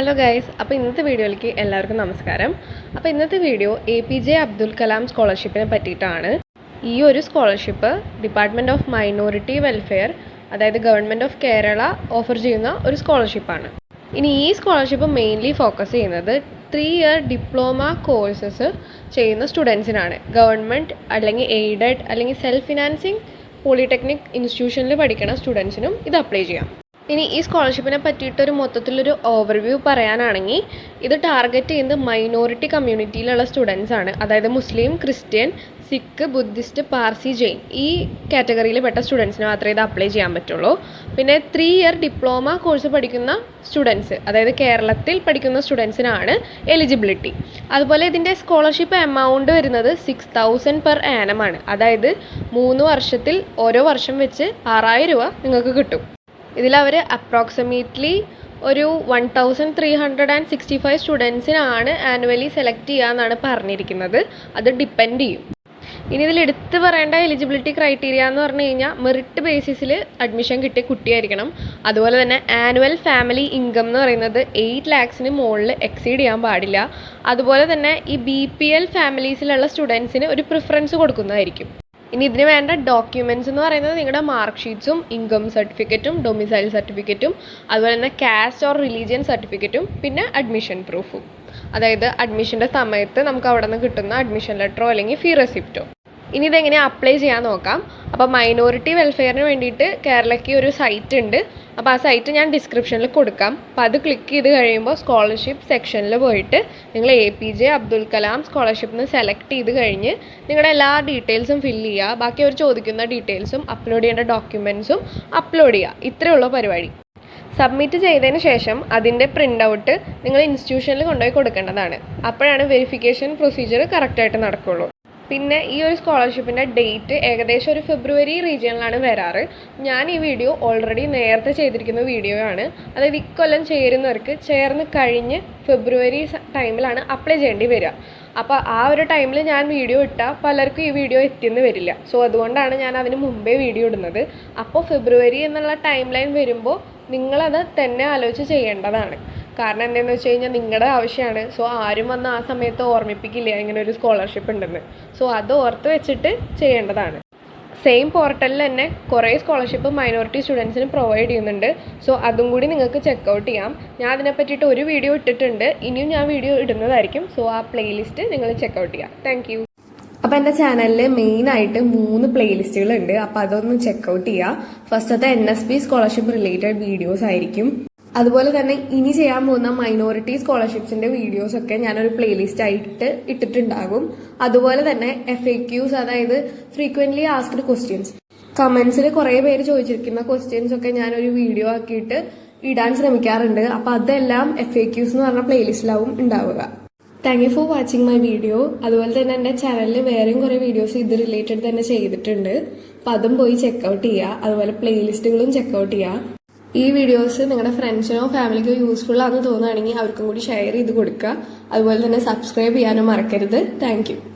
Hello guys, അപ്പോൾ ഇന്നത്തെ വീഡിയോയിലേക്ക് എല്ലാവർക്കും നമസ്കാരം. അപ്പോൾ ഇന്നത്തെ വീഡിയോ APJ അബ്ദുൽ കലാം സ്കോളർഷിപ്പിനെ പറ്റിയിട്ടാണ്. ഈ ഒരു scholarship department of minority welfare, അതായത് ഗവൺമെൻറ് ഓഫ് കേരള ഓഫർ ചെയ്യുന്ന ഒരു സ്കോളർഷിപ്പാണ്. ഇനി ഈ സ്കോളർഷിപ്പ് മെയിൻലി ഫോക്കസ് ചെയ്യുന്നത് 3 ഇയർ ഡിപ്ലോമ കോഴ്സസ് ചെയ്യുന്ന സ്റ്റുഡൻസിനാണ്. ഗവൺമെൻറ് അല്ലെങ്കിൽ എയ്ഡഡ് അല്ലെങ്കിൽ സെൽഫ് ഫിനാൻസിങ് പോളിടെക്നിക് ഇൻസ്റ്റിറ്റ്യൂഷനിൽ പഠിക്കുന്ന സ്റ്റുഡൻസിനും ഇത് അപ്ലൈ ചെയ്യാം. ഇനി ഈ സ്കോളർഷിപ്പിനെ പറ്റിയിട്ടൊരു മൊത്തത്തിലൊരു ഓവർവ്യൂ പറയാനാണെങ്കിൽ ഇത് ടാർഗറ്റ് ചെയ്യുന്നത് മൈനോറിറ്റി കമ്മ്യൂണിറ്റിയിലുള്ള സ്റ്റുഡൻസ് ആണ്. അതായത് മുസ്ലിം, ക്രിസ്ത്യൻ, സിഖ്, ബുദ്ധിസ്റ്റ്, പാർസി, ജെയിൻ ഈ കാറ്റഗറിയിൽ പെട്ട സ്റ്റുഡൻസിന് മാത്രമേ ഇത് അപ്ലൈ ചെയ്യാൻ പറ്റുള്ളൂ. പിന്നെ 3 ഇയർ ഡിപ്ലോമ കോഴ്സ് പഠിക്കുന്ന സ്റ്റുഡൻസ്, അതായത് കേരളത്തിൽ പഠിക്കുന്ന സ്റ്റുഡൻസിനാണ് എലിജിബിലിറ്റി. അതുപോലെ ഇതിൻ്റെ സ്കോളർഷിപ്പ് എമൗണ്ട് വരുന്നത് 6,000 പെർ ആനം ആണ്. അതായത് 3 വർഷത്തിൽ ഓരോ വർഷം വെച്ച് 6,000 രൂപ നിങ്ങൾക്ക് കിട്ടും. ഇതിലവർ അപ്രോക്സിമേറ്റ്ലി ഒരു 1,365 സ്റ്റുഡൻസിനാണ് ആനുവലി സെലക്ട് ചെയ്യാമെന്നാണ് പറഞ്ഞിരിക്കുന്നത്. അത് ഡിപ്പെൻഡ് ചെയ്യും. ഇനി ഇതിൽ എടുത്ത് പറയേണ്ട എലിജിബിലിറ്റി ക്രൈറ്റീരിയ എന്ന് പറഞ്ഞു കഴിഞ്ഞാൽ മെറിറ്റ് ബേസിസിൽ അഡ്മിഷൻ കിട്ടിയ കുട്ടിയായിരിക്കണം. അതുപോലെ തന്നെ ആനുവൽ ഫാമിലി ഇൻകം എന്ന് പറയുന്നത് 8 lakhs മുകളിൽ എക്സീഡ് ചെയ്യാൻ പാടില്ല. അതുപോലെ തന്നെ ഈ BPL ഫാമിലീസിലുള്ള സ്റ്റുഡൻസിന് ഒരു പ്രിഫറൻസ് കൊടുക്കുന്നതായിരിക്കും. ഇനി ഇതിന് വേണ്ട ഡോക്യുമെൻറ്റ്സ് എന്ന് പറയുന്നത് നിങ്ങളുടെ മാർക്ക് ഷീറ്റ്സും ഇൻകം സർട്ടിഫിക്കറ്റും ഡൊമിസൈൽ സർട്ടിഫിക്കറ്റും അതുപോലെ തന്നെ കാസ്റ്റ് ഓർ റിലീജിയൻ സർട്ടിഫിക്കറ്റും പിന്നെ അഡ്മിഷൻ പ്രൂഫും. അതായത് അഡ്മിഷൻ്റെ സമയത്ത് നമുക്ക് അവിടെ നിന്ന് കിട്ടുന്ന അഡ്മിഷൻ ലെറ്ററോ അല്ലെങ്കിൽ ഫീ റെസിപ്റ്റോ. ഇനി ഇതെങ്ങനെ അപ്ലൈ ചെയ്യാൻ നോക്കാം. അപ്പോൾ മൈനോറിറ്റി വെൽഫെയറിന് വേണ്ടിയിട്ട് കേരളയ്ക്ക് ഒരു സൈറ്റ് ഉണ്ട്. അപ്പോൾ ആ സൈറ്റ് ഞാൻ ഡിസ്ക്രിപ്ഷനിൽ കൊടുക്കാം. അപ്പോൾ അത് ക്ലിക്ക് ചെയ്ത് കഴിയുമ്പോൾ സ്കോളർഷിപ്പ് സെക്ഷനിൽ പോയിട്ട് നിങ്ങൾ APJ അബ്ദുൽ കലാം സ്കോളർഷിപ്പിന് സെലക്ട് ചെയ്ത് കഴിഞ്ഞ് നിങ്ങളുടെ എല്ലാ ഡീറ്റെയിൽസും ഫില്ല് ചെയ്യുക. ബാക്കി അവർ ചോദിക്കുന്ന ഡീറ്റെയിൽസും അപ്ലോഡ് ചെയ്യേണ്ട ഡോക്യുമെൻറ്റ്സും അപ്ലോഡ് ചെയ്യുക. ഇത്രയുള്ള പരിപാടി. സബ്മിറ്റ് ചെയ്തതിന് ശേഷം അതിൻ്റെ പ്രിൻ്റ് ഔട്ട് നിങ്ങൾ ഇൻസ്റ്റിറ്റ്യൂഷനിൽ കൊണ്ടുപോയി കൊടുക്കേണ്ടതാണ്. അപ്പോഴാണ് വെരിഫിക്കേഷൻ പ്രൊസീജിയർ കറക്റ്റായിട്ട് നടക്കുകയുള്ളൂ. പിന്നെ ഈ ഒരു സ്കോളർഷിപ്പിൻ്റെ ഡേറ്റ് ഏകദേശം ഒരു ഫെബ്രുവരി റീജിയനിലാണ് വരാറ്. ഞാൻ ഈ വീഡിയോ ഓൾറെഡി നേരത്തെ ചെയ്തിരിക്കുന്ന വീഡിയോ ആണ്. അതായത് ഇക്കൊല്ലം ചേരുന്നവർക്ക് ചേർന്ന് കഴിഞ്ഞ് ഫെബ്രുവരി ടൈമിലാണ് അപ്ലൈ ചെയ്യേണ്ടി വരിക. അപ്പോൾ ആ ഒരു ടൈമിൽ ഞാൻ വീഡിയോ ഇട്ടാൽ പലർക്കും ഈ വീഡിയോ എത്തിയെന്ന് വരില്ല. സോ അതുകൊണ്ടാണ് ഞാൻ അതിന് മുമ്പേ വീഡിയോ ഇടുന്നത്. അപ്പോൾ ഫെബ്രുവരി എന്നുള്ള ടൈം ലൈൻ വരുമ്പോൾ നിങ്ങളത് തന്നെ ആലോചിച്ച് ചെയ്യേണ്ടതാണ്. കാരണം എന്താണെന്ന് വെച്ച് കഴിഞ്ഞാൽ നിങ്ങളുടെ ആവശ്യമാണ്. സോ ആരും വന്ന് ആ സമയത്ത് ഓർമ്മിപ്പിക്കില്ല ഇങ്ങനെ ഒരു സ്കോളർഷിപ്പ് ഉണ്ടെന്ന്. സോ അത് ഓർത്ത് വെച്ചിട്ട് ചെയ്യേണ്ടതാണ്. സെയിം പോർട്ടലിൽ തന്നെ കുറേ സ്കോളർഷിപ്പ് മൈനോറിറ്റി സ്റ്റുഡൻസിന് പ്രൊവൈഡ് ചെയ്യുന്നുണ്ട്. സോ അതും കൂടി നിങ്ങൾക്ക് ചെക്കൗട്ട് ചെയ്യാം. ഞാൻ അതിനെ പറ്റിയിട്ട് ഒരു വീഡിയോ ഇട്ടിട്ടുണ്ട്. ഇനിയും ഞാൻ വീഡിയോ ഇടുന്നതായിരിക്കും. സോ ആ പ്ലേലിസ്റ്റ് നിങ്ങൾ ചെക്കൗട്ട് ചെയ്യാം. Thank you. അപ്പോൾ എൻ്റെ ചാനലിൽ മെയിനായിട്ട് 3 പ്ലേലിസ്റ്റുകളുണ്ട്. അപ്പോൾ അതൊന്ന് ചെക്കൗട്ട് ചെയ്യുക. ഫസ്റ്റത്തെ NSB സ്കോളർഷിപ്പ് റിലേറ്റഡ് വീഡിയോസ് ആയിരിക്കും. അതുപോലെ തന്നെ ഇനി ചെയ്യാൻ പോകുന്ന മൈനോറിറ്റി സ്കോളർഷിപ്സിന്റെ വീഡിയോസ് ഒക്കെ ഞാനൊരു പ്ലേലിസ്റ്റ് ആയിട്ട് ഇട്ടിട്ടുണ്ടാകും. അതുപോലെ തന്നെ FAQs, അതായത് ഫ്രീക്വന്റ്ലി ആസ്ക്ഡ് ക്വസ്റ്റ്യൻസ്, കമന്റ്സിൽ കുറേ പേര് ചോദിച്ചിരിക്കുന്ന ക്വസ്റ്റ്യൻസ് ഒക്കെ ഞാനൊരു വീഡിയോ ആക്കിയിട്ട് ഇടാൻ ശ്രമിക്കാറുണ്ട്. അപ്പോൾ അതെല്ലാം FAQs എന്ന് പറഞ്ഞ പ്ലേലിസ്റ്റിലാവും ഉണ്ടാവുക. Thank you for watching my video. അതുപോലെ തന്നെ എൻ്റെ ചാനലിൽ വേറെയും കുറേ വീഡിയോസ് ഇത് റിലേറ്റഡ് തന്നെ ചെയ്തിട്ടുണ്ട്. അപ്പോൾ അതും പോയി ചെക്കൗട്ട് ചെയ്യുക. അതുപോലെ പ്ലേലിസ്റ്റുകളും ചെക്കൗട്ട് ചെയ്യുക. ഈ വീഡിയോസ് നിങ്ങളുടെ ഫ്രണ്ട്സിനോ ഫാമിലിക്കോ യൂസ്ഫുൾ ആണെന്ന് തോന്നുകയാണെങ്കിൽ അവർക്കും കൂടി ഷെയർ ചെയ്ത് കൊടുക്കുക. അതുപോലെ തന്നെ സബ്സ്ക്രൈബ് ചെയ്യാനും മറക്കരുത്. Thank you.